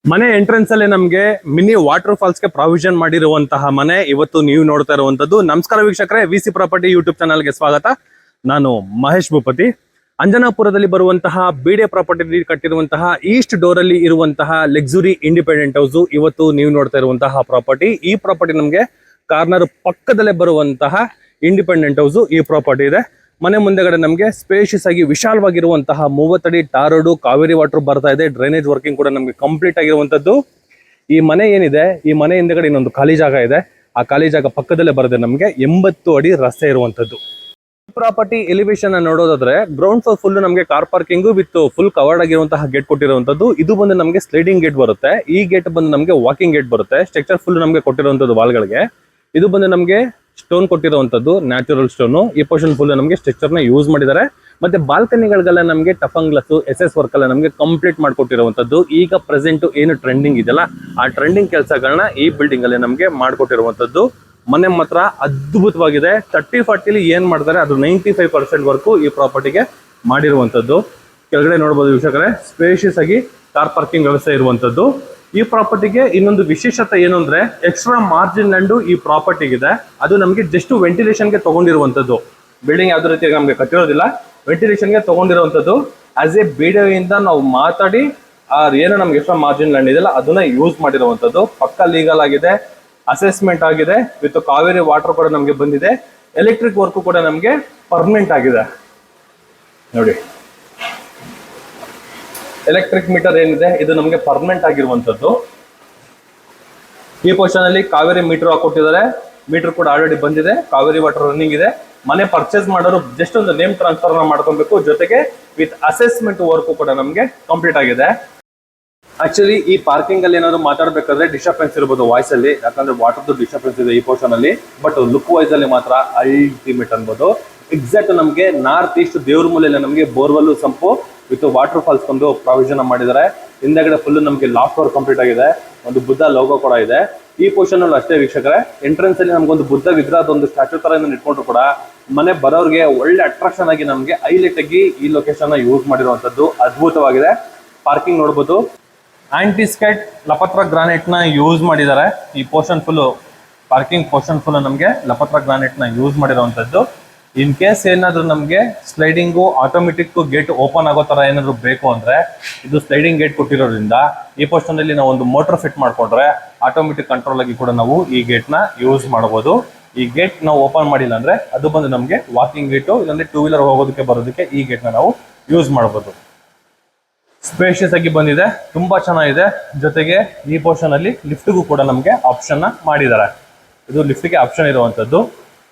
ಮನೆ ಎಂಟ್ರೆನ್ಸ್ ಅಲ್ಲಿ ನಮಗೆ ಮಿನಿ ವಾಟರ್ ಫಾಲ್ಸ್ ಗೆ ಪ್ರಾವಿಷನ್ ಮಾಡಿರುವಂತಹ ಮನೆ ಇವತ್ತು ನೀವು ನೋಡ್ತಾ ಇರುವಂತದ್ದು. ನಮಸ್ಕಾರ ವೀಕ್ಷಕರೇ, ವಿಸಿ ಪ್ರಾಪರ್ಟಿ ಯೂಟ್ಯೂಬ್ ಚಾನಲ್ ಗೆ ಸ್ವಾಗತ. ನಾನು ಮಹೇಶ್ ಭೂಪತಿ. ಅಂಜನಾಪುರದಲ್ಲಿ ಬರುವಂತಹ ಬಿಡೆ ಪ್ರಾಪರ್ಟಿ ಕಟ್ಟಿರುವಂತಹ ಈಸ್ಟ್ ಡೋರ್ ಅಲ್ಲಿ ಇರುವಂತಹ ಲಕ್ಸುರಿ ಇಂಡಿಪೆಂಡೆಂಟ್ ಹೌಸ್ ಇವತ್ತು ನೀವು ನೋಡ್ತಾ ಇರುವಂತಹ ಪ್ರಾಪರ್ಟಿ. ಈ ಪ್ರಾಪರ್ಟಿ ನಮಗೆ ಕಾರ್ನರ್ ಪಕ್ಕದಲ್ಲೇ ಬರುವಂತಹ ಇಂಡಿಪೆಂಡೆಂಟ್ ಹೌಸ್ ಈ ಪ್ರಾಪರ್ಟಿ ಇದೆ. ಮನೆ ಮುಂದೆಗಡೆ ನಮಗೆ ಸ್ಪೇಷಿಯಸ್ ಆಗಿ ವಿಶಾಲವಾಗಿರುವಂತಹ 30 ಅಡಿ ಟಾರ್ ರೋಡ್, ಕಾವೇರಿ ವಾಟರ್ ಬರ್ತಾ ಇದೆ. ಡ್ರೈನೇಜ್ ವರ್ಕಿಂಗ್ ಕೂಡ ನಮಗೆ ಕಂಪ್ಲೀಟ್ ಆಗಿರುವಂತದ್ದು. ಈ ಮನೆ ಏನಿದೆ, ಈ ಮನೆ ಹಿಂದೆಗಡೆ ಇನ್ನೊಂದು ಖಾಲಿ ಜಾಗ ಇದೆ. ಆ ಖಾಲಿ ಜಾಗ ಪಕ್ಕದಲ್ಲೇ ಬರುತ್ತೆ ನಮಗೆ 80 ಅಡಿ ರಸ್ತೆ ಇರುವಂತದ್ದು. ಪ್ರಾಪರ್ಟಿ ಎಲಿವೇಶನ್ ನೋಡೋದಾದ್ರೆ ಗ್ರೌಂಡ್ ಫ್ಲೋರ್ ಫುಲ್ ನಮಗೆ car parking with full covered ಆಗಿರುವಂತಹ ಗೇಟ್ ಕೊಟ್ಟಿರುವಂತದ್ದು. ಇದು ಬಂದು ನಮಗೆ ಸ್ಲೈಡಿಂಗ್ ಗೇಟ್ ಬರುತ್ತೆ. ಈ ಗೇಟ್ ಬಂದು ನಮಗೆ ವಾಕಿಂಗ್ ಗೇಟ್ ಬರುತ್ತೆ. ಸ್ಟ್ರಕ್ಚರ್ ಫುಲ್ ನಮಗೆ ಕೊಟ್ಟಿರುವಂತದ್ದು ವಾಲ್ಗಳಿಗೆ. ಇದು ಬಂದು ನಮಗೆ ಸ್ಟೋನ್ ಕೊಟ್ಟಿರುವಂತದ್ದು, ನ್ಯಾಚುರಲ್ ಸ್ಟೋನ್. ಈ ಪೋರ್ಷನ್ ಫುಲ್ ನಮಗೆ ಸ್ಟ್ರಕ್ಚರ್ ನ ಯೂಸ್ ಮಾಡಿದ್ದಾರೆ. ಮತ್ತೆ ಬಾಲ್ಕನಿಗಳಿಗೆಲ್ಲ ನಮಗೆ ಟಫಂಗ್ ಗ್ಲಾಸ್, SS ವರ್ಕ್ ಎಲ್ಲ ನಮಗೆ ಕಂಪ್ಲೀಟ್ ಮಾಡ್ಕೊಟ್ಟಿರುವಂತದ್ದು. ಈಗ ಪ್ರೆಸೆಂಟ್ ಏನು ಟ್ರೆಂಡಿಂಗ್ ಇದೆಯಲ್ಲ, ಆ ಟ್ರೆಂಡಿಂಗ್ ಕೆಲಸಗಳನ್ನ ಈ ಬಿಲ್ಡಿಂಗ್ ಅಲ್ಲಿ ನಮಗೆ ಮಾಡ್ಕೊಟ್ಟಿರುವಂತದ್ದು. ಮನೆ ಮಾತ್ರ ಅದ್ಭುತವಾಗಿದೆ. 30-40 ಏನ್ ಮಾಡ್ತಾರೆ ಅದು 95% ವರ್ಕು ಈ ಪ್ರಾಪರ್ಟಿಗೆ ಮಾಡಿರುವಂತದ್ದು. ಕೆಳಗಡೆ ನೋಡಬಹುದು ವೀಕ್ಷಕರೇ, ಸ್ಪೇಷಿಯಸ್ ಆಗಿ ಕಾರ್ ಪಾರ್ಕಿಂಗ್ ವ್ಯವಸ್ಥೆ ಇರುವಂತದ್ದು. ಈ ಪ್ರಾಪರ್ಟಿಗೆ ಇನ್ನೊಂದು ವಿಶೇಷತೆ ಏನು ಅಂದ್ರೆ, ಎಕ್ಸ್ಟ್ರಾ ಮಾರ್ಜಿನ್ ಲ್ಯಾಂಡ್ ಈ ಪ್ರಾಪರ್ಟಿಗಿದೆ. ಅದು ನಮಗೆ ಜಸ್ಟ್ ವೆಂಟಿಲೇಷನ್ ಗೆ ತಗೊಂಡಿರುವಂತದ್ದು. ಬಿಲ್ಡಿಂಗ್ ಯಾವ್ದು ರೀತಿ ನಮಗೆ ಕಟ್ಟಿರೋದಿಲ್ಲ, ವೆಂಟಿಲೇಷನ್ ಗೆ ತಗೊಂಡಿರುವಂತದ್ದು. ಆಸ್ ಎ ಬಿಡಿಒಯಿಂದ ನಾವು ಮಾತಾಡಿ ಏನು ನಮ್ಗೆ ಎಕ್ಸ್ಟ್ರಾ ಮಾರ್ಜಿನ್ ಲ್ಯಾಂಡ್ ಇದೆಯಲ್ಲ ಅದನ್ನ ಯೂಸ್ ಮಾಡಿರುವಂತದ್ದು. ಪಕ್ಕ ಲೀಗಲ್ ಆಗಿದೆ, ಅಸೆಸ್ಮೆಂಟ್ ಆಗಿದೆ, ವಿತ್ ಕಾವೇರಿ ವಾಟರ್ ಕೂಡ ನಮಗೆ ಬಂದಿದೆ. ಎಲೆಕ್ಟ್ರಿಕ್ ವರ್ಕ್ ಕೂಡ ನಮಗೆ ಪರ್ಮನೆಂಟ್ ಆಗಿದೆ. ನೋಡಿ, ಎಲೆಕ್ಟ್ರಿಕ್ ಮೀಟರ್ ಏನಿದೆ ಇದು ನಮಗೆ ಪರ್ಮನೆಂಟ್ ಆಗಿರುವಂತದ್ದು. ಈ ಪೋರ್ಷನ್ ಅಲ್ಲಿ ಕಾವೇರಿ ಮೀಟರ್ ಹಾಕೊಟ್ಟಿದ್ದಾರೆ. ಮೀಟರ್ ಕೂಡ ಆಲ್ರೆಡಿ ಬಂದಿದೆ, ಕಾವೇರಿ ವಾಟರ್ ರನ್ನಿಂಗ್ ಇದೆ. ಮನೆ ಪರ್ಚೇಸ್ ಮಾಡೋರು ಜಸ್ಟ್ ಒಂದು ನೇಮ್ ಟ್ರಾನ್ಸ್ಫರ್ ಮಾಡ್ಕೊಬೇಕು. ಜೊತೆಗೆ ವಿತ್ ಅಸೆಸ್ಮೆಂಟ್ ವರ್ಕ್ ಕೂಡ ನಮಗೆ ಕಂಪ್ಲೀಟ್ ಆಗಿದೆ. ಆಕ್ಚುಲಿ ಈ ಪಾರ್ಕಿಂಗ್ ಅಲ್ಲಿ ಏನಾದ್ರು ಮಾತಾಡ್ಬೇಕಾದ್ರೆ ಡಿಸ್ಟರ್ಬೆನ್ಸ್ ಇರಬಹುದು ವಾಯ್ಸ್ ಅಲ್ಲಿ, ಯಾಕಂದ್ರೆ ವಾಟರ್ದು ಡಿಸ್ಟರ್ಬೆನ್ಸ್ ಇದೆ ಈ ಪೋರ್ಷನ್ ಅಲ್ಲಿ. ಬಟ್ ಲುಕ್ ವೈಸ್ ಅಲ್ಲಿ ಮಾತ್ರ ಅಲ್ಟಿಮೇಟ್ ಅನ್ಬೋದು. ಎಕ್ಸಾಕ್ಟ್ ನಮಗೆ ನಾರ್ತ್ ಈಸ್ಟ್ ದೇವ್ರ ಮೂಲೆಯಲ್ಲಿ ನಮಗೆ borewell sump with water falls ಒಂದು ಪ್ರಾವಿಷನ್ ಮಾಡಿದ್ದಾರೆ. ಹಿಂದೆಗಡೆ ಫುಲ್ ನಮಗೆ ಲಾಫ್ಟ್ ವರ್ಕ್ ಕಂಪ್ಲೀಟ್ ಆಗಿದೆ. ಒಂದು ಬುದ್ಧ ಲೋಗೋ ಕೂಡ ಇದೆ. ಈ ಪೋರ್ಷನ್ ಅಲ್ಲಿ ಅಷ್ಟೇ ವೀಕ್ಷಕರೇ, ಎಂಟ್ರೆನ್ಸ್ ಅಲ್ಲಿ ನಮ್ಗೊಂದು ಬುದ್ಧ ವಿಗ್ರಹದ ಒಂದು ಸ್ಟ್ಯಾಚ್ಯೂ ತರ ಇಟ್ಕೊಂಡ್ರು ಕೂಡ ಮನೆ ಬರೋರಿಗೆ ಒಳ್ಳೆ ಅಟ್ರಾಕ್ಷನ್ ಆಗಿ ನಮಗೆ ಹೈಲೈಟ್ ಆಗಿ ಈ ಲೊಕೇಶನ್ ಯೂಸ್ ಮಾಡಿರುವಂತದ್ದು. ಅದ್ಭುತವಾಗಿದೆ. ಪಾರ್ಕಿಂಗ್ ನೋಡ್ಬೋದು, ಆಂಟಿಸ್ಕೇಟ್ ಲಪತ್ರ ಗ್ರಾನೈಟ್ ನ ಯೂಸ್ ಮಾಡಿದ್ದಾರೆ. ಈ portion full parking portion full ನಮಗೆ ಲಪತ್ರ ಗ್ರಾನೈಟ್ ನ ಯೂಸ್ ಮಾಡಿರುವಂತದ್ದು. ಇನ್ ಕೇಸ್ ಏನಾದ್ರು ನಮಗೆ ಸ್ಲೈಡಿಂಗು ಆಟೋಮೆಟಿಕ್ ಗೇಟ್ ಓಪನ್ ಆಗೋ ತರ ಏನಾದ್ರು ಬೇಕು ಅಂದ್ರೆ, ಇದು ಸ್ಲೈಡಿಂಗ್ ಗೇಟ್ ಕೊಟ್ಟಿರೋದ್ರಿಂದ ಈ ಪೋರ್ಷನ್ ಅಲ್ಲಿ ನಾವು ಒಂದು ಮೋಟರ್ ಫಿಟ್ ಮಾಡ್ಕೊಂಡ್ರೆ ಆಟೋಮೆಟಿಕ್ ಕಂಟ್ರೋಲ್ ಆಗಿ ಕೂಡ ನಾವು ಈ ಗೇಟ್ ನ ಯೂಸ್ ಮಾಡಬಹುದು. ಈ ಗೇಟ್ ನಾವು ಓಪನ್ ಮಾಡಿಲ್ಲ ಅಂದ್ರೆ ಅದು ಬಂದು ನಮಗೆ ವಾಕಿಂಗ್ ಗೇಟು, ಇಲ್ಲಾಂದ್ರೆ 2 ವೀಲರ್ ಹೋಗೋದಕ್ಕೆ ಬರೋದಕ್ಕೆ ಈ ಗೇಟ್ ನ ನಾವು ಯೂಸ್ ಮಾಡಬಹುದು. ಸ್ಪೇಷಿಯಸ್ ಆಗಿ ಬಂದಿದೆ, ತುಂಬಾ ಚೆನ್ನಾಗಿದೆ. ಜೊತೆಗೆ ಈ ಪೋರ್ಷನ್ ಅಲ್ಲಿ ಲಿಫ್ಟ್ಗೂ ಕೂಡ ನಮಗೆ ಆಪ್ಷನ್ ಮಾಡಿದ್ದಾರೆ. ಇದು ಲಿಫ್ಟ್ಗೆ ಆಪ್ಷನ್ ಇರುವಂತದ್ದು.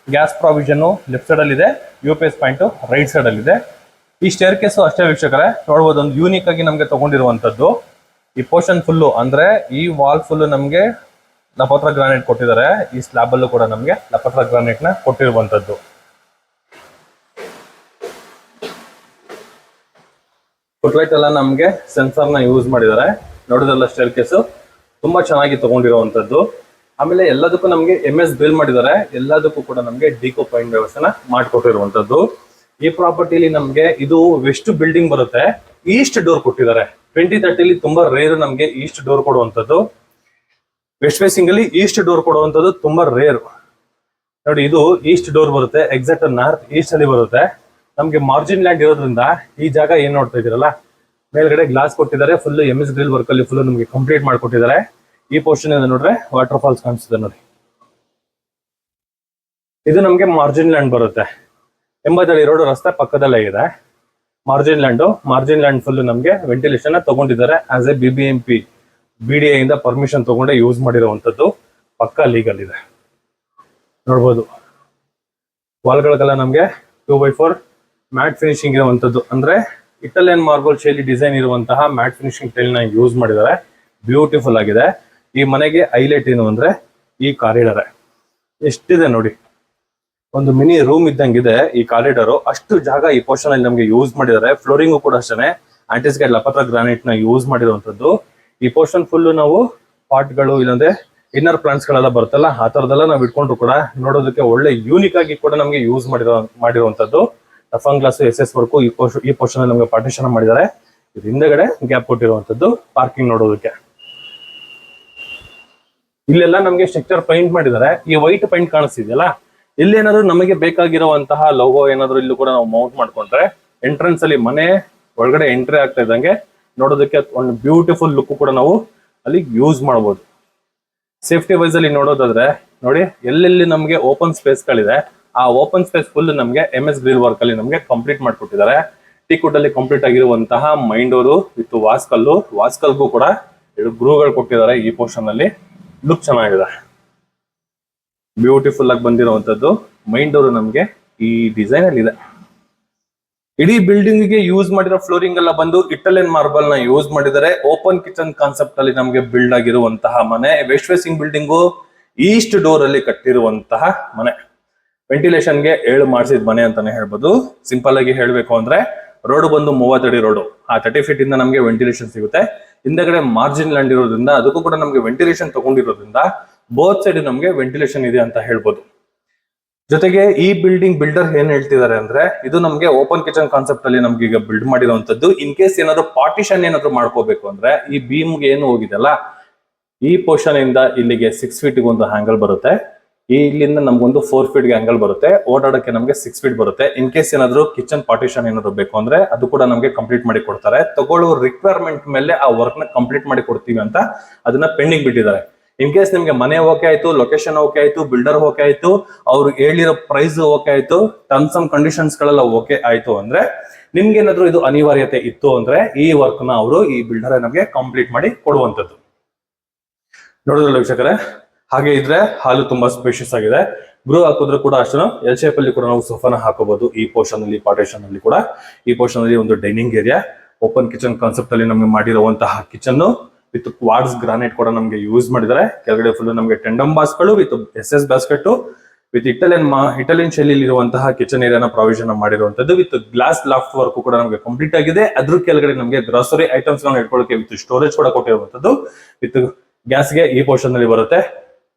ಗ್ಯಾಸ್ ಪ್ರಾವಿಷನ್ ಲೆಫ್ಟ್ ಸೈಡ್ ಅಲ್ಲಿ ಇದೆ, UPS ಪಾಯಿಂಟ್ ರೈಟ್ ಸೈಡ್ ಅಲ್ಲಿ ಇದೆ. ಈ ಸ್ಟೇರ್ ಕೇಸು ಅಷ್ಟೇ ವೀಕ್ಷಕರೇ, ನೋಡ್ಬೋದು ಒಂದು ಯೂನಿಕ್ ಆಗಿ ನಮಗೆ ತಗೊಂಡಿರುವಂತದ್ದು. ಈ ಪೋರ್ಷನ್ ಫುಲ್ಲು ಅಂದ್ರೆ ಈ ವಾಲ್ ಫುಲ್ ನಮಗೆ ಲಪತ್ರ ಗ್ರಾನೈಟ್ ಕೊಟ್ಟಿದ್ದಾರೆ. ಈ ಸ್ಲಾಬ್ ಅಲ್ಲೂ ಕೂಡ ನಮಗೆ ಲಪತ್ರ ಗ್ರಾನೈಟ್ ನ ಕೊಟ್ಟಿರುವಂತದ್ದು. ಫುಟ್ಲೈಟ್ ಎಲ್ಲ ನಮಗೆ ಸೆನ್ಸರ್ ನ ಯೂಸ್ ಮಾಡಿದ್ದಾರೆ. ನೋಡೋದಲ್ಲ ಸ್ಟೇರ್ ಕೇಸು ತುಂಬಾ ಚೆನ್ನಾಗಿ ತಗೊಂಡಿರುವಂತದ್ದು. ಆಮೇಲೆ ಎಲ್ಲದಕ್ಕೂ ನಮಗೆ MS ಬಿಲ್ ಮಾಡಿದ್ದಾರೆ. ಎಲ್ಲದಕ್ಕೂ ಕೂಡ ನಮಗೆ ಡಿಕೋ ಪಾಯಿಂಟ್ ವ್ಯವಸ್ಥೆನ ಮಾಡಿಕೊಟ್ಟಿರುವಂತದ್ದು. ಈ ಪ್ರಾಪರ್ಟಿಲಿ ನಮಗೆ ಇದು ವೆಸ್ಟ್ ಬಿಲ್ಡಿಂಗ್ ಬರುತ್ತೆ, ಈಸ್ಟ್ ಡೋರ್ ಕೊಟ್ಟಿದ್ದಾರೆ. 2030 ತುಂಬಾ ರೇರ್ ನಮಗೆ ಈಸ್ಟ್ ಡೋರ್ ಕೊಡುವಂತದ್ದು. ವೆಸ್ಟ್ ಫೇಸಿಂಗ್ ಅಲ್ಲಿ ಈಸ್ಟ್ ಡೋರ್ ಕೊಡುವಂತದ್ದು ತುಂಬಾ ರೇರ್. ನೋಡಿ, ಇದು ಈಸ್ಟ್ ಡೋರ್ ಬರುತ್ತೆ, ಎಕ್ಸಾಕ್ಟ್ ನಾರ್ತ್ ಈಸ್ಟ್ ಅಲ್ಲಿ ಬರುತ್ತೆ. ನಮ್ಗೆ ಮಾರ್ಜಿನ್ ಲ್ಯಾಂಡ್ ಇರೋದ್ರಿಂದ ಈ ಜಾಗ ಏನ್ ನೋಡ್ತಾ ಇದೀರಲ್ಲ, ಮೇಲ್ಗಡೆ ಗ್ಲಾಸ್ ಕೊಟ್ಟಿದ್ದಾರೆ. ಫುಲ್ MS ಗ್ರಿಲ್ ವರ್ಕ್ ಅಲ್ಲಿ ಫುಲ್ ನಮಗೆ ಕಂಪ್ಲೀಟ್ ಮಾಡ್ಕೊಟ್ಟಿದ್ದಾರೆ. ಈ ಪೋರ್ಷನ್ ಇದೆ ನೋಡ್ರೆ, ವಾಟರ್ ಫಾಲ್ಸ್ ಕಾಣಿಸ್ತಿದೆ ನೋಡಿ. ಇದು ನಮ್ಗೆ ಮಾರ್ಜಿನ್ ಲ್ಯಾಂಡ್ ಬರುತ್ತೆ. 80 ಅಡಿ ರೋಡ್ ರಸ್ತೆ ಪಕ್ಕದಲ್ಲೇ ಇದೆ ಮಾರ್ಜಿನ್ ಲ್ಯಾಂಡ್ ಫುಲ್ ನಮ್ಗೆ ವೆಂಟಿಲೇಷನ್ ತಗೊಂಡಿದ್ದಾರೆ. ಆಸ್ ಎ BBMP BDA ಇಂದ ಪರ್ಮಿಷನ್ ತಗೊಂಡೆ ಯೂಸ್ ಮಾಡಿರುವಂತದ್ದು. ಪಕ್ಕ ಲೀಗಲ್ ಇದೆ. ನೋಡ್ಬೋದು ವಾಲ್ಗಳಿಗೆಲ್ಲ ನಮ್ಗೆ 2x4 ಮ್ಯಾಟ್ ಫಿನಿಶಿಂಗ್ ಇರುವಂತದ್ದು, ಅಂದ್ರೆ ಇಟಾಲಿಯನ್ ಮಾರ್ಬಲ್ ಶೈಲಿ ಡಿಸೈನ್ ಇರುವಂತಹ ಮ್ಯಾಟ್ ಫಿನಿಶಿಂಗ್ ಟೈಲ್ ನ ಯೂಸ್ ಮಾಡಿದ್ದಾರೆ. ಬ್ಯೂಟಿಫುಲ್ ಆಗಿದೆ. ಈ ಮನೆಗೆ ಹೈಲೈಟ್ ಏನು ಅಂದ್ರೆ ಈ ಕಾರಿಡಾರ್ ಎಷ್ಟಿದೆ ನೋಡಿ, ಒಂದು ಮಿನಿ ರೂಮ್ ಇದ್ದಂಗಿದೆ ಈ ಕಾರಿಡಾರ್. ಅಷ್ಟು ಜಾಗ ಈ ಪೋರ್ಷನ್ ಅಲ್ಲಿ ನಮಗೆ ಯೂಸ್ ಮಾಡಿದ್ದಾರೆ. ಫ್ಲೋರಿಂಗು ಕೂಡ ಅಷ್ಟೇ ಆಂಟಿಸ್ಕೇಟ್ ಲಪತ್ರ ಗ್ರಾನೈಟ್ ನ ಯೂಸ್ ಮಾಡಿರುವಂತದ್ದು. ಈ ಪೋರ್ಷನ್ ಫುಲ್ ನಾವು ಪಾಟ್ಗಳು ಇಲ್ಲಾಂದ್ರೆ ಇನ್ನರ್ ಪ್ಲಾಂಟ್ಸ್ ಗಳೆಲ್ಲ ಬರುತ್ತಲ್ಲ, ಆ ತರದೆಲ್ಲ ನಾವು ಇಟ್ಕೊಂಡ್ರು ಕೂಡ ನೋಡೋದಕ್ಕೆ ಒಳ್ಳೆ ಯೂನಿಕ್ ಆಗಿ ಕೂಡ ನಮಗೆ ಯೂಸ್ ಮಾಡಿರುವಂತದ್ದು. ಟಫಂಗ್ ಗ್ಲಾಸ್ SS ವರ್ಕ್ ಈ ಪೋರ್ಷನ್ ಅಲ್ಲಿ ನಮಗೆ ಪಾರ್ಟಿಷನ್ ಮಾಡಿದ್ದಾರೆ. ಇದು ಹಿಂದೆಗಡೆ ಗ್ಯಾಪ್ ಕೊಟ್ಟಿರುವಂತದ್ದು ಪಾರ್ಕಿಂಗ್ ನೋಡೋದಕ್ಕೆ. ಇಲ್ಲೆಲ್ಲ ನಮಗೆ ಸ್ಟ್ರಕ್ಚರ್ ಪೈಂಟ್ ಮಾಡಿದ್ದಾರೆ. ಈ ವೈಟ್ ಪೈಂಟ್ ಕಾಣಿಸ್ತಿದೆಯಲ್ಲ, ಇಲ್ಲೇನಾದ್ರು ನಮಗೆ ಬೇಕಾಗಿರುವಂತಹ ಲೋಗೋ ಏನಾದ್ರು ಇಲ್ಲೂ ಕೂಡ ನಾವು ಮೌಂಟ್ ಮಾಡ್ಕೊಂಡ್ರೆ ಎಂಟ್ರೆನ್ಸ್ ಅಲ್ಲಿ ಮನೆ ಒಳಗಡೆ ಎಂಟ್ರಿ ಆಗ್ತಾ ಇದ್ದಂಗೆ ನೋಡೋದಕ್ಕೆ ಒಂದು ಬ್ಯೂಟಿಫುಲ್ ಲುಕ್ ಕೂಡ ನಾವು ಅಲ್ಲಿ ಯೂಸ್ ಮಾಡಬಹುದು. ಸೇಫ್ಟಿ ವೈಸ್ ಅಲ್ಲಿ ನೋಡೋದಾದ್ರೆ ನೋಡಿ, ಎಲ್ಲೆಲ್ಲಿ ನಮಗೆ ಓಪನ್ ಸ್ಪೇಸ್ ಗಳಿದೆ ಆ ಓಪನ್ ಸ್ಪೇಸ್ ಫುಲ್ ನಮಗೆ MS ಗ್ರಿಲ್ ವರ್ಕ್ ಅಲ್ಲಿ ನಮಗೆ ಕಂಪ್ಲೀಟ್ ಮಾಡ್ಕೊಟ್ಟಿದ್ದಾರೆ. ಟೀಕುಡ್ ಅಲ್ಲಿ ಕಂಪ್ಲೀಟ್ ಆಗಿರುವಂತಹ ಮೈನ್ ಡೋರು ವಿತ್ ವಾಸ್ಕಲ್ಗೂ ಕೂಡ 2 ಗ್ರೂಗಳು ಕೊಟ್ಟಿದ್ದಾರೆ. ಈ ಪೋರ್ಷನ್ ಅಲ್ಲಿ ಲುಕ್ ಚೆನ್ನಾಗಿದೆ, ಬ್ಯೂಟಿಫುಲ್ ಆಗಿ ಬಂದಿರುವಂತದ್ದು ಮೈನ್ ಡೋರ್ ನಮಗೆ ಈ ಡಿಸೈನ್ ಅಲ್ಲಿ ಇದೆ. ಇಡೀ ಬಿಲ್ಡಿಂಗ್ ಗೆ ಯೂಸ್ ಮಾಡಿರೋ ಫ್ಲೋರಿಂಗ್ ಎಲ್ಲ ಬಂದು ಇಟಾಲಿಯನ್ ಮಾರ್ಬಲ್ ನ ಯೂಸ್ ಮಾಡಿದ್ದಾರೆ. ಓಪನ್ ಕಿಚನ್ ಕಾನ್ಸೆಪ್ಟ್ ಅಲ್ಲಿ ನಮಗೆ ಬಿಲ್ಡ್ ಆಗಿರುವಂತಹ ಮನೆ. West facing building east door ಅಲ್ಲಿ ಕಟ್ಟಿರುವಂತಹ ಮನೆ. ವೆಂಟಿಲೇಷನ್ ಗೆ 7 ಮಾಡಿಸಿದ ಮನೆ ಅಂತಾನೆ ಹೇಳ್ಬೋದು. ಸಿಂಪಲ್ ಆಗಿ ಹೇಳ್ಬೇಕು ಅಂದ್ರೆ ರೋಡ್ ಬಂದು 30 ಅಡಿ ರೋಡ್, ಆ 30 ಫೀಟ್ ಇಂದ ನಮಗೆ ವೆಂಟಿಲೇಷನ್ ಸಿಗುತ್ತೆ. ಹಿಂದಗಡೆ ಮಾರ್ಜಿನ್ ಲ್ಯಾಂಡ್ ಇರೋದ್ರಿಂದ ಅದಕ್ಕೂ ಕೂಡ ನಮಗೆ ವೆಂಟಿಲೇಷನ್ ತಗೊಂಡಿರೋದ್ರಿಂದ ಬೋತ್ ಸೈಡ್ ನಮಗೆ ವೆಂಟಿಲೇಷನ್ ಇದೆ ಅಂತ ಹೇಳ್ಬೋದು. ಜೊತೆಗೆ ಈ ಬಿಲ್ಡಿಂಗ್ ಬಿಲ್ಡರ್ ಏನ್ ಹೇಳ್ತಿದ್ದಾರೆ ಅಂದ್ರೆ, ಇದು ನಮಗೆ ಓಪನ್ ಕಿಚನ್ ಕಾನ್ಸೆಪ್ಟ್ ಅಲ್ಲಿ ನಮ್ಗೆ ಈಗ ಬಿಲ್ಡ್ ಮಾಡಿರುವಂತದ್ದು. ಇನ್ ಕೇಸ್ ಏನಾದ್ರು ಪಾರ್ಟಿಷನ್ ಏನಾದ್ರು ಮಾಡ್ಕೋಬೇಕು ಅಂದ್ರೆ ಈ ಬೀಮ್ಗೆ ಏನು ಹೋಗಿದೆಲ್ಲ ಈ ಪೋರ್ಷನ್ ಇಂದ ಇಲ್ಲಿಗೆ 6 ಫೀಟ್ ಒಂದು ಹ್ಯಾಂಗಲ್ ಬರುತ್ತೆ. ಇಲ್ಲಿಂದ ನಮ್ಗೊಂದು 4 ಫೀಟ್ ಹ್ಯಾಂಗಲ್ ಬರುತ್ತೆ. ಓಡಾಡಕ್ಕೆ ನಮಗೆ 6 ಫೀಟ್ ಬರುತ್ತೆ. ಇನ್ ಕೇಸ್ ಏನಾದ್ರು ಕಿಚನ್ ಪಾರ್ಟಿಷನ್ ಏನಾದ್ರು ಬೇಕು ಅಂದ್ರೆ ಅದು ಕೂಡ ನಮಗೆ ಕಂಪ್ಲೀಟ್ ಮಾಡಿ ಕೊಡ್ತಾರೆ. ತಗೊಳ್ಳೋ ರಿಕ್ವೈರ್ಮೆಂಟ್ ಮೇಲೆ ಆ ವರ್ಕ್ ನ ಕಂಪ್ಲೀಟ್ ಮಾಡಿ ಕೊಡ್ತೀವಿ ಅಂತ ಅದನ್ನ ಪೆಂಡಿಂಗ್ ಬಿಟ್ಟಿದ್ದಾರೆ. ಇನ್ ಕೇಸ್ ನಿಮ್ಗೆ ಮನೆ ಓಕೆ ಆಯ್ತು, ಲೊಕೇಶನ್ ಓಕೆ ಆಯ್ತು, ಬಿಲ್ಡರ್ ಓಕೆ ಆಯ್ತು, ಅವ್ರು ಹೇಳಿರೋ ಪ್ರೈಸ್ ಓಕೆ ಆಯ್ತು, ಟರ್ಮ್ಸ್ ಅಂಡ್ ಕಂಡೀಷನ್ಸ್ ಗಳೆಲ್ಲ ಓಕೆ ಆಯ್ತು ಅಂದ್ರೆ ನಿಮ್ಗೆ ಏನಾದ್ರು ಇದು ಅನಿವಾರ್ಯತೆ ಇತ್ತು ಅಂದ್ರೆ ಈ ವರ್ಕ್ ನ ಅವರು ಈ ಬಿಲ್ಡರ್ ನಮಗೆ ಕಂಪ್ಲೀಟ್ ಮಾಡಿ ಕೊಡುವಂತದ್ದು. ನೋಡಿದ್ರಲ್ಲ ವೀಕ್ಷಕರೇ, ಹಾಗೆ ಇದ್ರೆ ಹಾಲು ತುಂಬಾ ಸ್ಪೇಷಿಯಸ್ ಆಗಿದೆ. ಗ್ರೂ ಹಾಕಿದ್ರು ಕೂಡ ಅಷ್ಟು ಎಲ್ ಶೇಪ್ ಅಲ್ಲಿ ಕೂಡ ನಾವು ಸೋಫಾನ ಹಾಕೋಬಹುದು. ಈ ಪೋರ್ಷನ್ ಅಲ್ಲಿ ಪಾರ್ಟಿಷನ್ ಅಲ್ಲಿ ಕೂಡ ಈ ಪೋರ್ಷನ್ ಅಲ್ಲಿ ಒಂದು dining area, open kitchen concept ಅಲ್ಲಿ ನಮಗೆ ಮಾಡಿರುವಂತಹ ಕಿಚನ್ ವಿತ್ ಕ್ವಾರ್ಟ್ಸ್ ಗ್ರಾನೈಟ್ ಕೂಡ ನಮಗೆ ಯೂಸ್ ಮಾಡಿದ್ದಾರೆ. ಕೆಳಗಡೆ ಫುಲ್ ನಮಗೆ ಟೆಂಡಮ್ ಬಾಸ್ಗಳು with SS basket with Italian ಶೈಲಿಯಲ್ಲಿ ಇರುವಂತಹ ಕಿಚನ್ ಏರಿಯಾನ ಪ್ರಾವಿಷನ್ ಮಾಡಿರುವಂತದ್ದು ವಿತ್ ಗ್ಲಾಸ್ ಲಾಫ್ಟ್ ವರ್ಕ್ ಕೂಡ ನಮಗೆ ಕಂಪ್ಲೀಟ್ ಆಗಿದೆ. ಅದ್ರ ಕೆಳಗಡೆ ನಮಗೆ ಗ್ರಾಸರಿ ಐಟಮ್ಸ್ ಇಟ್ಕೊಳ್ಳೋಕೆ ವಿತ್ ಸ್ಟೋರೇಜ್ ಕೂಡ ಕೊಟ್ಟಿರುವಂತದ್ದು ವಿತ್ ಗ್ಯಾಸ್ಗೆ ಈ ಪೋರ್ಷನ್ ಅಲ್ಲಿ ಬರುತ್ತೆ.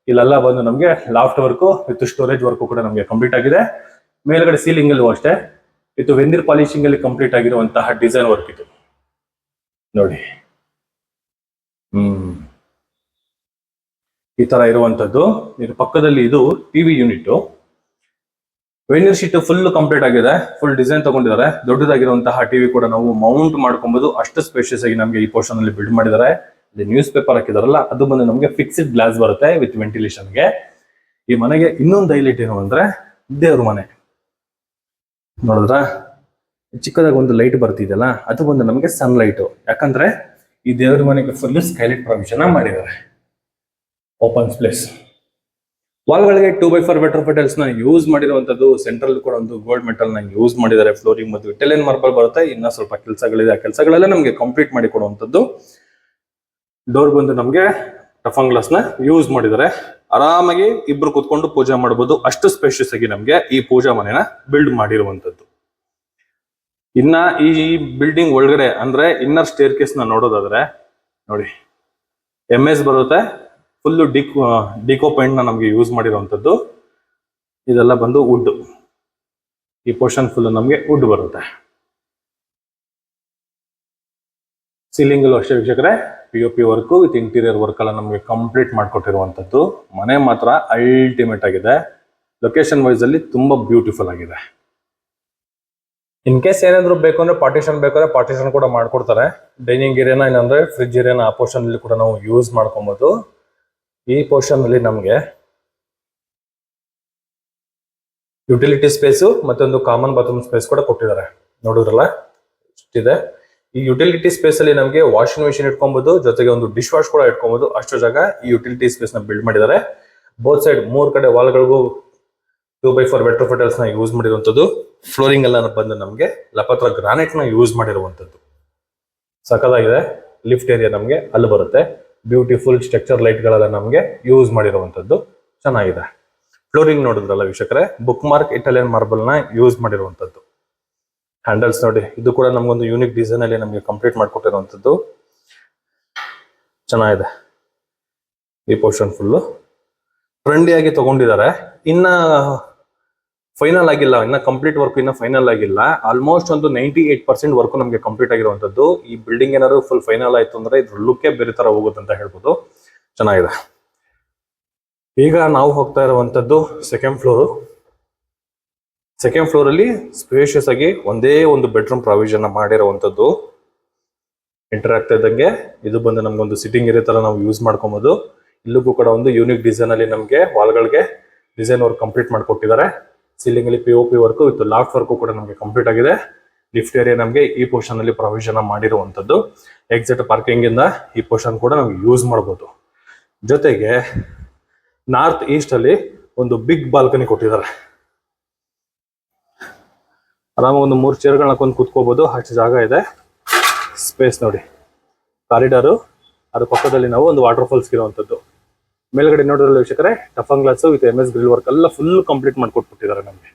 ಇಲ್ಲೆಲ್ಲ ಬಂದು ನಮಗೆ loft work with storage work ಕೂಡ ನಮಗೆ ಕಂಪ್ಲೀಟ್ ಆಗಿದೆ. ಮೇಲ್ಗಡೆ ಸೀಲಿಂಗ್ ಅಲ್ಲೂ ಅಷ್ಟೇ ವಿತ್ ವೆಂದಿರ್ ಪಾಲಿಶಿಂಗ್ ಅಲ್ಲಿ ಕಂಪ್ಲೀಟ್ ಆಗಿರುವಂತಹ ಡಿಸೈನ್ ವರ್ಕ್ ಇದು ನೋಡಿ. ಈ ತರ ಇರುವಂತದ್ದು. ಇದು ಪಕ್ಕದಲ್ಲಿ ಇದು TV unit, veneer sheet full complete ಆಗಿದೆ. ಫುಲ್ ಡಿಸೈನ್ ತಗೊಂಡಿದ್ದಾರೆ. ದೊಡ್ಡದಾಗಿರುವಂತಹ ಟಿವಿ ಕೂಡ ನಾವು ಮೌಂಟ್ ಮಾಡ್ಕೊಬಹುದು. ಅಷ್ಟು ಸ್ಪೇಷಿಯಸ್ ಆಗಿ ನಮಗೆ ಈ ಪೋರ್ಷನ್ ಅಲ್ಲಿ ಬಿಲ್ಡ್ ಮಾಡಿದ್ದಾರೆ. ನ್ಯೂಸ್ ಪೇಪರ್ ಹಾಕಿದಾರಲ್ಲ ಅದು ಬಂದು ನಮಗೆ ಫಿಕ್ಸ್ಡ್ ಗ್ಲಾಸ್ ಬರುತ್ತೆ ವಿತ್ ವೆಂಟಿಲೇಷನ್ಗೆ. ಈ ಮನೆಗೆ ಇನ್ನೊಂದು ಹೈಲೈಟ್ ಏನು ಅಂದ್ರೆ ದೇವ್ರ ಮನೆ ನೋಡಿದ್ರ ಚಿಕ್ಕದಾಗಿ ಒಂದು ಲೈಟ್ ಬರ್ತಿದೆಯಲ್ಲ ಅದು ಬಂದು ನಮಗೆ ಸನ್ ಲೈಟ್. ಯಾಕಂದ್ರೆ ಈ ದೇವ್ರ ಮನೆಗೆ ಫುಲ್ ಸ್ಕೈಲೈಟ್ ಪ್ರಾವಿಷನ್ ಮಾಡಿದ್ದಾರೆ. ಓಪನ್ ಪ್ಲೇಸ್ ವಾಲ್ಗಳಿಗೆ 2x4 ವೆಟ್ರೋ ಪೆಟಲ್ಸ್ ನ ಯೂಸ್ ಮಾಡಿರುವಂತದ್ದು. ಸೆಂಟ್ರಲ್ ಕೂಡ ಒಂದು ಗೋಲ್ಡ್ ಮೆಟಲ್ ನ ಯೂಸ್ ಮಾಡಿದ್ದಾರೆ. ಫ್ಲೋರಿಂಗ್ ಮತ್ತು ಇಟಾಲಿಯನ್ ಮಾರ್ಬಲ್ ಬರುತ್ತೆ. ಇನ್ನ ಸ್ವಲ್ಪ ಕೆಲಸಗಳಿದೆ, ಆ ಕೆಲಸಗಳೆಲ್ಲ ನಮಗೆ ಕಂಪ್ಲೀಟ್ ಮಾಡಿ ಕೊಡುವಂತದ್ದು. ಡೋರ್ ಬಂದು ನಮಗೆ ಟಫನ್ ಗ್ಲಾಸ್ ನ ಯೂಸ್ ಮಾಡಿದ್ದಾರೆ. ಆರಾಮಾಗಿ ಇಬ್ರು ಕುತ್ಕೊಂಡು ಪೂಜೆ ಮಾಡಬಹುದು. ಅಷ್ಟು ಸ್ಪೇಷಿಯಸ್ ಆಗಿ ನಮಗೆ ಈ ಪೂಜಾ ಮನೆನ ಬಿಲ್ಡ್ ಮಾಡಿರುವಂತದ್ದು. ಇನ್ನ ಈ ಬಿಲ್ಡಿಂಗ್ ಒಳಗಡೆ ಅಂದ್ರೆ ಇನ್ನರ್ ಸ್ಟೇರ್ ಕೇಸ್ ನ ನೋಡೋದಾದ್ರೆ ನೋಡಿ, MS ಬರುತ್ತೆ. ಫುಲ್ ಡಿಕೋ ಪೈಂಟ್ ನ ನಮಗೆ ಯೂಸ್ ಮಾಡಿರುವಂತದ್ದು. ಇದೆಲ್ಲ ಬಂದು ವುಡ್. ಈ ಪೋರ್ಷನ್ ಫುಲ್ ನಮಗೆ ವುಡ್ ಬರುತ್ತೆ. ಸೀಲಿಂಗ್ ಅಲ್ಲೂ ಅಷ್ಟೇ ವೀಕ್ಷಕರೇ POP work with interior work ಎಲ್ಲ ನಮಗೆ ಕಂಪ್ಲೀಟ್ ಮಾಡಿಕೊಟ್ಟಿರುವಂತದ್ದು. ಮನೆ ಮಾತ್ರ ಅಲ್ಟಿಮೇಟ್ ಆಗಿದೆ. ಲೊಕೇಶನ್ ವೈಸ್ ಅಲ್ಲಿ ತುಂಬಾ ಬ್ಯೂಟಿಫುಲ್ ಆಗಿದೆ. ಇನ್ ಕೇಸ್ ಏನಾದ್ರು ಬೇಕು ಅಂದ್ರೆ ಪಾರ್ಟಿಷನ್ ಕೂಡ ಮಾಡ್ಕೊಡ್ತಾರೆ. ಡೈನಿಂಗ್ ಏರಿಯಾನ ಏನಂದ್ರೆ ಫ್ರಿಡ್ಜ್ ಏರಿಯಾನ ಆ ಪೋರ್ಷನ್ ಅಲ್ಲಿ ಕೂಡ ನಾವು ಯೂಸ್ ಮಾಡ್ಕೊಬಹುದು. ಈ ಪೋರ್ಷನ್ ಅಲ್ಲಿ ನಮಗೆ ಯುಟಿಲಿಟಿ ಸ್ಪೇಸ್ ಮತ್ತೊಂದು ಕಾಮನ್ ಬಾತ್ರೂಮ್ ಸ್ಪೇಸ್ ಕೂಡ ಕೊಟ್ಟಿದ್ದಾರೆ. ನೋಡಿದ್ರಲ್ಲ ಇಷ್ಟಿದೆ. ಈ ಯುಟಿಲಿಟಿ ಸ್ಪೇಸ್ ಅಲ್ಲಿ ನಮಗೆ ವಾಷಿಂಗ್ ಮೆಷಿನ್ ಇಟ್ಕೊಬಹುದು, ಜೊತೆಗೆ ಒಂದು ಡಿಶ್ ವಾಶ್ ಕೂಡ ಇಟ್ಕೊಬಹುದು. ಅಷ್ಟು ಜಾಗ ಈ ಯುಟಿಲಿಟಿ ಸ್ಪೇಸ್ ನ ಬಿಲ್ಡ್ ಮಾಡಿದ್ದಾರೆ. ಬೋತ್ ಸೈಡ್ 3 ಕಡೆ ವಾಲ್ಗಳಿಗೂ 2x4 ವೆಟ್ರೋ ಪೆಟಲ್ಸ್ ನ ಯೂಸ್ ಮಾಡಿರುವಂತದ್ದು. ಫ್ಲೋರಿಂಗ್ ಎಲ್ಲ ಬಂದು ನಮಗೆ ಲಪತ್ರ ಗ್ರಾನೈಟ್ ನ ಯೂಸ್ ಮಾಡಿರುವಂತದ್ದು. ಸಖತ್ತಾಗಿದೆ. ಲಿಫ್ಟ್ ಏರಿಯಾ ನಮಗೆ ಅಲ್ಲಿ ಬರುತ್ತೆ. ಬ್ಯೂಟಿಫುಲ್ ಸ್ಟ್ರಕ್ಚರ್ ಲೈಟ್ ಗಳೆಲ್ಲ ನಮಗೆ ಯೂಸ್ ಮಾಡಿರುವಂತದ್ದು ಚೆನ್ನಾಗಿದೆ. ಫ್ಲೋರಿಂಗ್ ನೋಡಿದ್ರಲ್ಲ ವೀಕ್ಷಕರೇ, ಬುಕ್ ಮಾರ್ಕ್ ಇಟಾಲಿಯನ್ ಮಾರ್ಬಲ್ ನ ಯೂಸ್ ಮಾಡಿರುವಂತದ್ದು. ಹ್ಯಾಂಡಲ್ಸ್ ನೋಡಿ, ಇದು ಕೂಡ ನಮಗೊಂದು ಯೂನಿಕ್ ಡಿಸೈನ್ ಅಲ್ಲಿ ನಮಗೆ ಕಂಪ್ಲೀಟ್ ಮಾಡಿಕೊಟ್ಟಿರುವಂತದ್ದು ಚೆನ್ನಾಗಿದೆ. ಈ ಪೋರ್ಷನ್ ಫುಲ್ ಟ್ರೆಂಡಿ ಆಗಿ ತಗೊಂಡಿದ್ದಾರೆ. ಇನ್ನ ಫೈನಲ್ ಆಗಿಲ್ಲ, ಇನ್ನ ಕಂಪ್ಲೀಟ್ ವರ್ಕ್ ಇನ್ನ ಫೈನಲ್ ಆಗಿಲ್ಲ. ಆಲ್ಮೋಸ್ಟ್ ಒಂದು 98% ವರ್ಕ್ ನಮಗೆ ಕಂಪ್ಲೀಟ್ ಆಗಿರುವಂತದ್ದು. ಈ ಬಿಲ್ಡಿಂಗ್ ಏನಾದ್ರು ಫುಲ್ ಫೈನಲ್ ಆಯ್ತು ಅಂದ್ರೆ ಇದ್ರ ಲುಕ್ಕೇ ಬೇರೆ ತರ ಹೋಗುತ್ತೆ ಅಂತ ಹೇಳ್ಬೋದು. ಚೆನ್ನಾಗಿದೆ. ಈಗ ನಾವು ಹೋಗ್ತಾ ಇರುವಂತದ್ದು ಸೆಕೆಂಡ್ ಫ್ಲೋರ್ ಅಲ್ಲಿ ಸ್ಪೇಷಿಯಸ್ ಆಗಿ ಒಂದೇ ಒಂದು ಬೆಡ್ರೂಮ್ ಪ್ರಾವಿಷನ್ ಮಾಡಿರುವಂತದ್ದು. ಎಂಟರ್ ಆಗ್ತಾ ಇದ್ದಂಗೆ ಇದು ಬಂದು ನಮ್ಗೊಂದು ಸಿಟ್ಟಿಂಗ್ ಏರಿಯಾ ತರ ನಾವು ಯೂಸ್ ಮಾಡ್ಕೊಬಹುದು. ಇಲ್ಲಿಗೂ ಕೂಡ ಒಂದು ಯೂನಿಕ್ ಡಿಸೈನ್ ಅಲ್ಲಿ ನಮಗೆ ವಾಲ್ಗಳಿಗೆ ಡಿಸೈನ್ ವರ್ಕ್ ಕಂಪ್ಲೀಟ್ ಮಾಡ್ಕೊಟ್ಟಿದ್ದಾರೆ. ಸೀಲಿಂಗ್ ಅಲ್ಲಿ POP work with loft work ಕೂಡ ನಮಗೆ ಕಂಪ್ಲೀಟ್ ಆಗಿದೆ. ಲಿಫ್ಟ್ ಏರಿಯಾ ನಮಗೆ ಈ ಪೋರ್ಷನ್ ಅಲ್ಲಿ ಪ್ರಾವಿಷನ್ ಮಾಡಿರುವಂತದ್ದು. ಎಕ್ಸಿಟ್ ಪಾರ್ಕಿಂಗ್ ಇಂದ ಈ ಪೋರ್ಷನ್ ಕೂಡ ನಾವು ಯೂಸ್ ಮಾಡಬಹುದು. ಜೊತೆಗೆ ನಾರ್ತ್ ಈಸ್ಟ್ ಅಲ್ಲಿ ಒಂದು ಬಿಗ್ ಬಾಲ್ಕನಿ ಕೊಟ್ಟಿದ್ದಾರೆ. ಆರಾಮಾಗಿ ಒಂದು 3 ಚೇರ್ಗಳನ್ನ ಹಾಕೊಂಡು ಕೂತ್ಕೋಬಹುದು, ಅಷ್ಟು ಜಾಗ ಇದೆ. ಸ್ಪೇಸ್ ನೋಡಿ, ಕಾರಿಡಾರು, ಅದ್ರ ಪಕ್ಕದಲ್ಲಿ ನಾವು ಒಂದು ವಾಟರ್ ಫಾಲ್ಸ್ ಇರುವಂತದ್ದು. ಮೇಲ್ಗಡೆ ನೋಡಿದ್ರೆ ವೀಕ್ಷಕರೇ toughen glass with MS grill work ಎಲ್ಲ ಫುಲ್ ಕಂಪ್ಲೀಟ್ ಮಾಡ್ಕೊಟ್ಬಿಟ್ಟಿದ್ದಾರೆ ನಮಗೆ.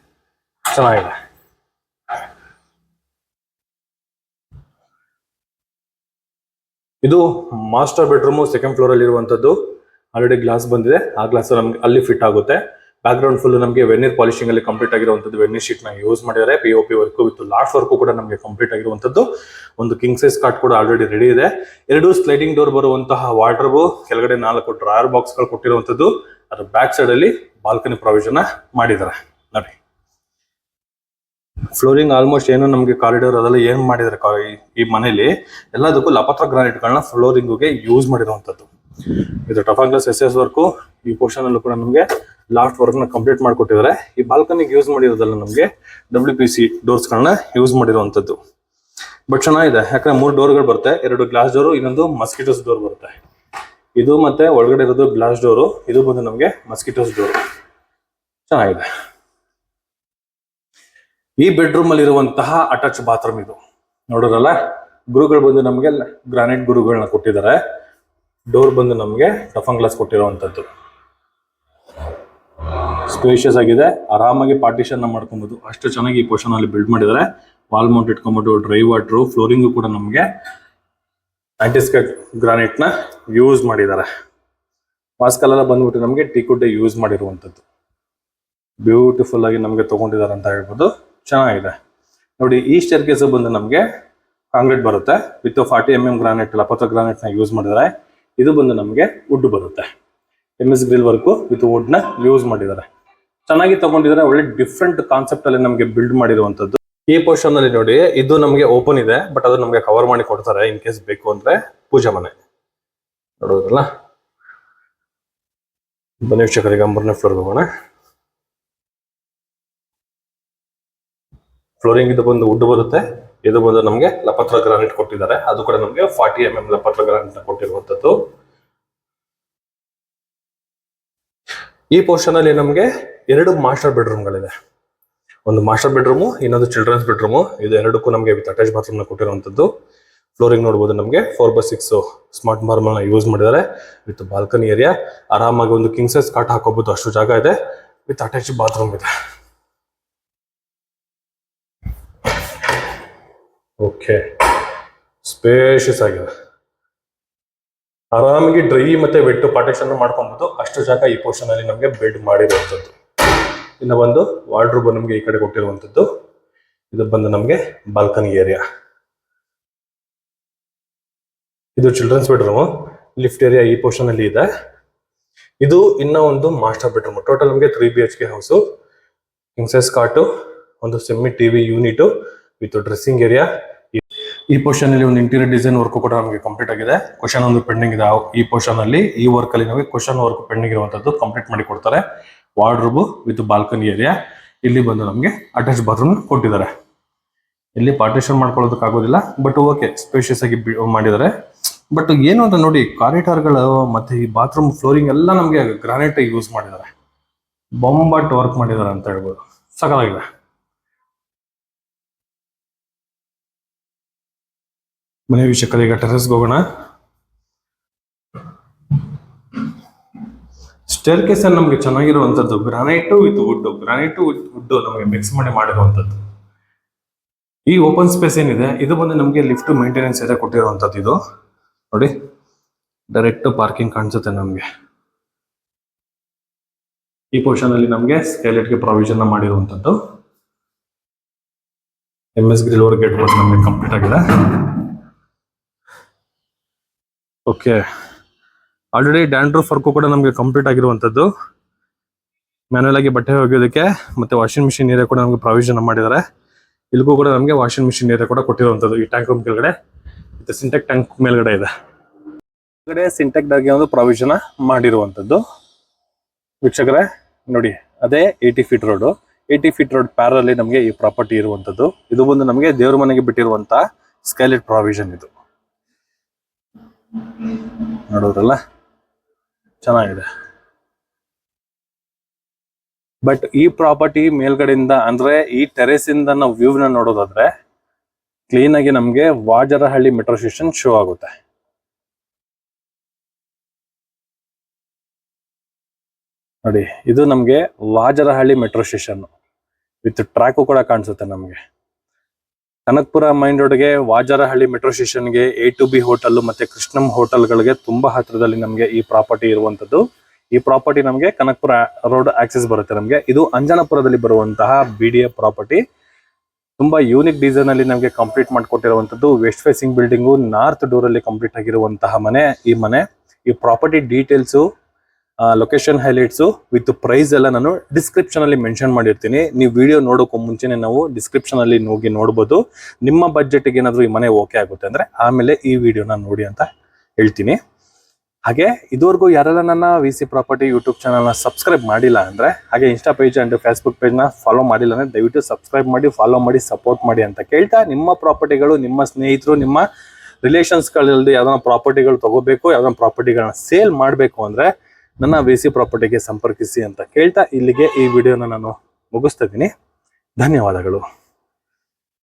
ಚೆನ್ನಾಗಿದೆ. ಇದು ಮಾಸ್ಟರ್ ಬೆಡ್ರೂಮ್ ಸೆಕೆಂಡ್ ಫ್ಲೋರ್ ಅಲ್ಲಿ ಇರುವಂತದ್ದು. ಆಲ್ರೆಡಿ ಗ್ಲಾಸ್ ಬಂದಿದೆ, ಆ ಗ್ಲಾಸ್ ನಮ್ಗೆ ಅಲ್ಲಿ ಫಿಟ್ ಆಗುತ್ತೆ. ಬ್ಯಾಕ್ ಗ್ರೌಂಡ್ ಫುಲ್ ನಮಗೆ ವೆನಿರ್ ಪಾಲಿಶಿಂಗ್ ಅಲ್ಲಿ ಕಂಪ್ಲೀಟ್ ಆಗಿರುವಂತದ್ದು. ವೆನಿರ್ ಶೀಟ್ ನ ಯೂಸ್ ಮಾಡಿದ್ದಾರೆ. POP work with loft work ಕೂಡ ನಮಗೆ ಕಂಪ್ಲೀಟ್ ಆಗಿರುವಂತದ್ದು. ಒಂದು ಕಿಂಗ್ ಸೈಜ್ ಕಾಟ್ ಕೂಡ ಆಲ್ರೆಡಿ ರೆಡಿ ಇದೆ. 2 ಸ್ಲೈಡಿಂಗ್ ಡೋರ್ ಬರುವಂತಹ ವಾರ್ಡ್ರೋಬ್, ಕೆಳಗಡೆ 4 ಡ್ರಾಯರ್ ಬಾಕ್ಸ್ ಗಳು ಕೊಟ್ಟಿರುವಂತದ್ದು. ಅದ್ರ ಬ್ಯಾಕ್ ಸೈಡ್ ಅಲ್ಲಿ ಬಾಲ್ಕನಿ ಪ್ರಾವಿಷನ್ ಮಾಡಿದ್ದಾರೆ ನೋಡಿ. ಫ್ಲೋರಿಂಗ್ ಆಲ್ಮೋಸ್ಟ್ ಏನು ನಮಗೆ ಕಾರಿಡಾರ್ ಅದೆಲ್ಲ ಏನ್ ಮಾಡಿದ್ದಾರೆ ಈ ಮನೆಯಲ್ಲಿ ಎಲ್ಲದಕ್ಕೂ ಲಪತ್ರ ಗ್ರಾನೈಟ್ ಗಳನ್ನ ಫ್ಲೋರಿಂಗ್ಗೆ ಯೂಸ್ ಮಾಡಿರುವಂತದ್ದು. ಇದು ಟಫನ್ ಗ್ಲಾಸ್ SS ವರ್ಕ್. ಈ ಪೋರ್ಷನ್ ಅಲ್ಲೂ ಕೂಡ ನಮಗೆ ಲಾಫ್ಟ್ ವರ್ಕ್ ನ ಕಂಪ್ಲೀಟ್ ಮಾಡ್ಕೊಟ್ಟಿದ್ದಾರೆ. ಈ ಬಾಲ್ಕನಿಗೆ ಯೂಸ್ ಮಾಡಿರೋದಲ್ಲ ನಮಗೆ WPC ಡೋರ್ಸ್ ಗಳನ್ನ ಯೂಸ್ ಮಾಡಿರುವಂತದ್ದು. ಬಟ್ ಚೆನ್ನಾಗಿದೆ, ಯಾಕಂದ್ರೆ 3 ಡೋರ್ಗಳು ಬರುತ್ತೆ. 2 ಗ್ಲಾಸ್ ಡೋರು, ಇನ್ನೊಂದು ಮಸ್ಕಿಟೋಸ್ ಡೋರ್ ಬರುತ್ತೆ. ಇದು ಮತ್ತೆ ಒಳಗಡೆ ಇರೋದು ಗ್ಲಾಸ್ ಡೋರು, ಇದು ಬಂದು ನಮಗೆ ಮಸ್ಕಿಟೋಸ್ ಡೋರ್. ಚೆನ್ನಾಗಿದೆ. ಈ ಬೆಡ್ರೂಮ್ ಅಲ್ಲಿ ಇರುವಂತಹ ಅಟ್ಯಾಚ್ ಬಾತ್ರೂಮ್ ಇದು ನೋಡೋರಲ್ಲ. ಗುರುಗಳು ಬಂದು ನಮಗೆ ಗ್ರಾನೈಟ್ ಗುರುಗಳನ್ನ ಕೊಟ್ಟಿದ್ದಾರೆ. ಡೋರ್ ಬಂದು ನಮಗೆ ಟಫನ್ ಗ್ಲಾಸ್ ಕೊಟ್ಟಿರುವಂತದ್ದು. ಸ್ಪೇಷಿಯಸ್ ಆಗಿದೆ, ಆರಾಮಾಗಿ ಪಾರ್ಟಿಷನ್ ಮಾಡ್ಕೊಬಹುದು. ಅಷ್ಟು ಚೆನ್ನಾಗಿ ಈ ಪೋರ್ಷನ್ ಅಲ್ಲಿ ಬಿಲ್ಡ್ ಮಾಡಿದ್ದಾರೆ. ವಾಲ್ ಮೌಂಟ್ ಇಟ್ಕೊಂಡ್ಬಿಟ್ಟು ಡ್ರೈ ವಾಟರ್, ಫ್ಲೋರಿಂಗು ಕೂಡ ನಮಗೆ ಆಂಟಿಸ್ಕಟ್ ಗ್ರಾನೈಟ್ ನ ಯೂಸ್ ಮಾಡಿದ್ದಾರೆ. ವಾಸ್ಕಲ್ ಎಲ್ಲ ಬಂದ್ಬಿಟ್ಟು ನಮಗೆ ಟೀಕುಡ್ ಯೂಸ್ ಮಾಡಿರುವಂತದ್ದು. ಬ್ಯೂಟಿಫುಲ್ ಆಗಿ ನಮಗೆ ತಗೊಂಡಿದ್ದಾರೆ ಅಂತ ಹೇಳ್ಬೋದು. ಚೆನ್ನಾಗಿದೆ ನೋಡಿ. ಈ ಸ್ಟೇರ್ಕೇಸ್ ಬಂದು ನಮಗೆ ಕಾಂಕ್ರೀಟ್ ಬರುತ್ತೆ ವಿತ್ 40 mm ಗ್ರಾನೈಟ್, ಲಪತ್ರ ಗ್ರಾನೈಟ್ ನ ಯೂಸ್ ಮಾಡಿದ್ದಾರೆ. ಇದು ಬಂದು ನಮಗೆ ವುಡ್ ಬರುತ್ತೆ. MS grill work with wood ನ ಯೂಸ್ ಮಾಡಿದ್ದಾರೆ. ಚೆನ್ನಾಗಿ ತಗೊಂಡಿದ್ದಾರೆ. ಒಳ್ಳೆ ಡಿಫ್ರೆಂಟ್ ಕಾನ್ಸೆಪ್ಟ್ ಅಲ್ಲಿ ನಮಗೆ ಬಿಲ್ಡ್ ಮಾಡಿರುವಂತದ್ದು. ಈ ಪೋರ್ಷನ್ ಅಲ್ಲಿ ನೋಡಿ, ಇದು ನಮಗೆ ಓಪನ್ ಇದೆ, ಬಟ್ ಅದು ನಮಗೆ ಕವರ್ ಮಾಡಿ ಕೊಡ್ತಾರೆ ಇನ್ ಕೇಸ್ ಬೇಕು ಅಂದ್ರೆ. ಪೂಜಾ ಮನೆ ನೋಡೋದಲ್ಲ. ಬನ್ನಿ ವೀಕ್ಷಕರಿಗೆ 3ನೇ ಫ್ಲೋರ್ ಹೋಗೋಣ. ಫ್ಲೋರಿಂಗ್ ಇದು ಬಂದು ವುಡ್ ಬರುತ್ತೆ. ಇದು ಬಂದು ನಮಗೆ ಲಪತ್ರ ಗ್ರಾನೈಟ್ ಕೊಟ್ಟಿದ್ದಾರೆ. ಅದು ಕೂಡ ನಮಗೆ 40 mm ಲಪತ್ರ ಗ್ರಾನೈಟ್ ಕೊಟ್ಟಿರುವಂತದ್ದು. ಈ ಪೋರ್ಷನ್ ಅಲ್ಲಿ ನಮಗೆ 2 ಮಾಸ್ಟರ್ ಬೆಡ್ರೂಮ್ಗಳಿದೆ. ಒಂದು ಮಾಸ್ಟರ್ ಬೆಡ್ರೂಮು, ಇನ್ನೊಂದು ಚಿಲ್ಡ್ರನ್ಸ್ ಬೆಡ್ರೂಮು. ಇದು ಎರಡಕ್ಕೂ ನಮಗೆ ವಿತ್ ಅಟ್ಯಾಚ್ ಬಾತ್ರೂಮ್ ನ ಕೊಟ್ಟಿರುವಂತದ್ದು. ಫ್ಲೋರಿಂಗ್ ನೋಡಬಹುದು ನಮಗೆ 4x6 ಸ್ಮಾರ್ಟ್ ಮಾರ್ಬಲ್ ನ ಯೂಸ್ ಮಾಡಿದ್ದಾರೆ ವಿತ್ ಬಾಲ್ಕನಿ ಏರಿಯಾ. ಆರಾಮಾಗಿ ಒಂದು ಕಿಂಗ್ ಸೈಜ್ ಕಾಟ್ ಹಾಕೋಬಹುದು, ಅಷ್ಟು ಜಾಗ ಇದೆ. ವಿತ್ ಅಟ್ಯಾಚ್ ಬಾತ್ರೂಮ್ ಇದೆ. ಓಕೆ, ಸ್ಪೇಷಿಯಸ್ ಆಗಿದೆ. ಆರಾಮಾಗಿ ಡ್ರೈ ಮತ್ತೆ ವೆಟ್ ಪಾರ್ಟಿಷನ್ ಮಾಡ್ಕೊಬಹುದು, ಅಷ್ಟು ಜಾಗ ಈ ಪೋರ್ಷನ್ ಅಲ್ಲಿ ನಮಗೆ ಬೆಡ್ ಮಾಡಿರುವಂತದ್ದು. ಇನ್ನು ಒಂದು ವಾರ್ಡ್ರೋಬ್ ನಮಗೆ ಈ ಕಡೆ ಕೊಟ್ಟಿರುವಂತದ್ದು. ಇದು ಬಂದು ನಮಗೆ ಬಾಲ್ಕನಿ ಏರಿಯಾ. ಇದು ಚಿಲ್ಡ್ರನ್ಸ್ ಬೆಡ್ರೂಮ್. ಲಿಫ್ಟ್ ಏರಿಯಾ ಈ ಪೋರ್ಷನ್ ಅಲ್ಲಿ ಇದೆ. ಇದು ಇನ್ನ ಒಂದು ಮಾಸ್ಟರ್ ಬೆಡ್ರೂಮ್. ಟೋಟಲ್ ನಮಗೆ 3 BHK ಹೌಸ್. ಕಿಂಗ್ ಸೈಜ್ ಕಾಟು, ಒಂದು semi TV unit with dressing area. ಈ ಪೋರ್ಷನ್ ಅಲ್ಲಿ ಒಂದು ಇಂಟೀರಿಯರ್ ಡಿಸೈನ್ ವರ್ಕ್ ಕೂಡ ನಮಗೆ ಕಂಪ್ಲೀಟ್ ಆಗಿದೆ. ಕ್ವಶನ್ ಒಂದು ಪೆಂಡಿಂಗ್ ಇದೆ. ಈ ಪೋರ್ಷನ್ ಅಲ್ಲಿ ಈ ವರ್ಕ್ ಅಲ್ಲಿ ನಮಗೆ ಕ್ವಶನ್ ವರ್ಕ್ ಪೆಂಡಿಂಗ್ ಇರುವಂತದ್ದು ಕಂಪ್ಲೀಟ್ ಮಾಡಿ ಕೊಡ್ತಾರೆ. Wardrobe with balcony area. ಇಲ್ಲಿ ಬಂದು ನಮಗೆ ಅಟ್ಯಾಚ್ ಬಾತ್ರೂಮ್ ಕೊಟ್ಟಿದ್ದಾರೆ. ಇಲ್ಲಿ ಪಾರ್ಟಿಷನ್ ಮಾಡ್ಕೊಳ್ಳೋದಕ್ಕೆ ಆಗೋದಿಲ್ಲ, ಬಟ್ ಓಕೆ ಸ್ಪೇಷಿಯಸ್ ಆಗಿ ಮಾಡಿದ್ದಾರೆ. ಬಟ್ ಏನು ಅಂತ ನೋಡಿ, ಕಾರಿಡಾರ್ಗಳು ಮತ್ತೆ ಈ ಬಾತ್ರೂಮ್ ಫ್ಲೋರಿಂಗ್ ಎಲ್ಲ ನಮಗೆ ಗ್ರಾನೈಟ್ ಯೂಸ್ ಮಾಡಿದ್ದಾರೆ. ಬೊಂಬಾಟ್ ವರ್ಕ್ ಮಾಡಿದ್ದಾರೆ ಅಂತ ಹೇಳ್ಬೋದು. ಸಕಲಾಗಿದೆ. ಮನೆ ವೀಕ್ಷಕರಿಗೆ ಈಗ ಟೆರೆಸ್ಗೆ ಹೋಗೋಣ. ಸ್ಟೇರ್ ಕೇಸ್ ಅಲ್ಲಿ ನಮಗೆ ಚೆನ್ನಾಗಿರುವಂತದ್ದು granite with wood, granite with wood ನಮಗೆ ಮಿಕ್ಸ್ ಮಾಡಿ ಮಾಡಿರುವಂತದ್ದು. ಈ ಓಪನ್ ಸ್ಪೇಸ್ ಏನಿದೆ, ಇದು ಬಂದು ನಮಗೆ ಲಿಫ್ಟ್ ಮೇಂಟೆನೆನ್ಸ್ ಏರಿಯಾ ಕೊಟ್ಟಿರುವಂತದ್ದು. ಇದು ನೋಡಿ, ಡೈರೆಕ್ಟ್ ಪಾರ್ಕಿಂಗ್ ಕಾಣಿಸುತ್ತೆ ನಮಗೆ. ಈ ಪೋರ್ಷನ್ ಅಲ್ಲಿ ನಮಗೆ ಸ್ಕೈಲೈಟ್ ಗೆ ಪ್ರಾವಿಷನ್ ಮಾಡಿರುವಂತದ್ದು. MS grill work gate work ನಮಗೆ ಕಂಪ್ಲೀಟ್ ಆಗಿದೆ. ಓಕೆ, ಆಲ್ರೆಡಿ ಡ್ಯಾಂಡ್ರೂಫ್ ವರ್ಕ್ ಕೂಡ ನಮಗೆ ಕಂಪ್ಲೀಟ್ ಆಗಿರುವಂತದ್ದು. ಮ್ಯಾನುವಲ್ ಆಗಿ ಬಟ್ಟೆ ಒಗೆಯೋದಕ್ಕೆ ಮತ್ತೆ ವಾಷಿಂಗ್ ಮಿಷಿನ್ ಏರಿಯಾ ಕೂಡ ನಮಗೆ ಪ್ರಾವಿಷನ್ ಮಾಡಿದ್ದಾರೆ. ಇಲ್ಲಿಗೂ ಕೂಡ ನಮಗೆ ವಾಷಿಂಗ್ ಮಿಷಿನ್ ಏರಿಯಾ ಕೂಡ ಕೊಟ್ಟಿರುವಂತದ್ದು ಈ ಟ್ಯಾಂಕ್ ರೂಮ್ ಕೆಳಗಡೆ ಮತ್ತೆ ಸಿಂಟೆಕ್ ಟ್ಯಾಂಕ್ ಮೇಲ್ಗಡೆ ಇದೆ. ಕೆಳಗಡೆ ಸಿಂಟೆಕ್ ದಾಗಿ ಒಂದು ಪ್ರಾವಿಷನ್ ಮಾಡಿರುವಂತದ್ದು. ವೀಕ್ಷಕರೇ ನೋಡಿ, ಅದೇ 80 feet road, 80 feet road parallel ನಮಗೆ ಈ ಪ್ರಾಪರ್ಟಿ ಇರುವಂತದ್ದು. ಇದು ಬಂದು ನಮಗೆ ದೇವ್ರ ಮನೆಗೆ ಬಿಟ್ಟಿರುವಂತಹ ಸ್ಕೈಲೈಟ್ ಪ್ರಾವಿಷನ್. ಇದು ನೋಡೋದ್ರಲ್ಲ, ಚೆನ್ನಾಗಿದೆ. ಬಟ್ ಈ ಪ್ರಾಪರ್ಟಿ ಮೇಲ್ಗಡೆಯಿಂದ ಅಂದ್ರೆ ಈ ಟೆರೇಸ್ ಇಂದ ನಾವು ವ್ಯೂ ನ ನೋಡೋದಾದ್ರೆ ಕ್ಲೀನ್ ಆಗಿ ನಮ್ಗೆ ವಾಜರಹಳ್ಳಿ ಮೆಟ್ರೋ ಸ್ಟೇಷನ್ ಶೋ ಆಗುತ್ತೆ. ನೋಡಿ, ಇದು ನಮ್ಗೆ Vajarahalli metro station with track ಕೂಡ ಕಾಣಿಸುತ್ತೆ ನಮ್ಗೆ. ಕನಕಪುರ ಮೈನ್ ರೋಡ್ಗೆ, ವಾಜರಹಳ್ಳಿ ಮೆಟ್ರೋ ಸ್ಟೇಷನ್ಗೆ, A2B ಹೋಟೆಲ್ ಮತ್ತೆ ಕೃಷ್ಣಂ ಹೋಟೆಲ್ಗಳಿಗೆ ತುಂಬಾ ಹತ್ರದಲ್ಲಿ ನಮ್ಗೆ ಈ ಪ್ರಾಪರ್ಟಿ ಇರುವಂತದ್ದು. ಈ ಪ್ರಾಪರ್ಟಿ ನಮಗೆ ಕನಕಪುರ ರೋಡ್ ಆಕ್ಸೆಸ್ ಬರುತ್ತೆ ನಮಗೆ. ಇದು ಅಂಜನಾಪುರದಲ್ಲಿ ಬರುವಂತಹ BDA ಪ್ರಾಪರ್ಟಿ. ತುಂಬಾ ಯೂನಿಕ್ ಡಿಸೈನ್ ಅಲ್ಲಿ ನಮಗೆ ಕಂಪ್ಲೀಟ್ ಮಾಡಿಕೊಟ್ಟಿರುವಂತದ್ದು. West facing building, north door ಅಲ್ಲಿ ಕಂಪ್ಲೀಟ್ ಆಗಿರುವಂತಹ ಮನೆ ಈ ಮನೆ. ಈ property details, location highlights with price ಎಲ್ಲ ನಾನು ಡಿಸ್ಕ್ರಿಪ್ಷನ್ ಅಲ್ಲಿ ಮೆನ್ಷನ್ ಮಾಡಿರ್ತೀನಿ. ನೀವು ವಿಡಿಯೋ ನೋಡೋಕ್ಕೂ ಮುಂಚೆನೆ ನಾವು ಡಿಸ್ಕ್ರಿಪ್ಷನ್ ಅಲ್ಲಿ ಹೋಗಿ ನೋಡ್ಬೋದು. ನಿಮ್ಮ ಬಜೆಟ್ಗೆ ಏನಾದ್ರು ಈ ಮನೆ ಓಕೆ ಆಗುತ್ತೆ ಅಂದ್ರೆ ಆಮೇಲೆ ಈ ವಿಡಿಯೋನ ನೋಡಿ ಅಂತ ಹೇಳ್ತೀನಿ. ಹಾಗೆ ಇದುವರೆಗೂ ಯಾರೆಲ್ಲ ನನ್ನ VC ಪ್ರಾಪರ್ಟಿ ಯೂಟ್ಯೂಬ್ ಚಾನಲ್ನ ಸಬ್ಸ್ಕ್ರೈಬ್ ಮಾಡಿಲ್ಲ ಅಂದ್ರೆ, ಹಾಗೆ ಇನ್ಸ್ಟಾ ಪೇಜ್ ಅಂಡ್ ಫೇಸ್ಬುಕ್ ಪೇಜ್ನ ಫಾಲೋ ಮಾಡಿಲ್ಲ ಅಂದ್ರೆ ದಯವಿಟ್ಟು ಸಬ್ಸ್ಕ್ರೈಬ್ ಮಾಡಿ, ಫಾಲೋ ಮಾಡಿ, ಸಪೋರ್ಟ್ ಮಾಡಿ ಅಂತ ಕೇಳ್ತಾ, ನಿಮ್ಮ ಪ್ರಾಪರ್ಟಿಗಳು, ನಿಮ್ಮ ಸ್ನೇಹಿತರು, ನಿಮ್ಮ ರಿಲೇಷನ್ಸ್ಗಳಲ್ಲಿ ಯಾವ್ದಾನ ಪ್ರಾಪರ್ಟಿಗಳು ತಗೋಬೇಕು, ಯಾವ್ದಾನ ಪ್ರಾಪರ್ಟಿಗಳನ್ನ ಸೇಲ್ ಮಾಡಬೇಕು ಅಂದ್ರೆ ನನ್ನ VC ಪ್ರಾಪರ್ಟಿಗೆ ಸಂಪರ್ಕಿಸಿ ಅಂತ ಕೇಳ್ತಾ ಇಲ್ಲಿಗೆ ಈ ವಿಡಿಯೋನ ನಾನು ಮುಗಿಸ್ತಾ ಇದ್ದೀನಿ. ಧನ್ಯವಾದಗಳು.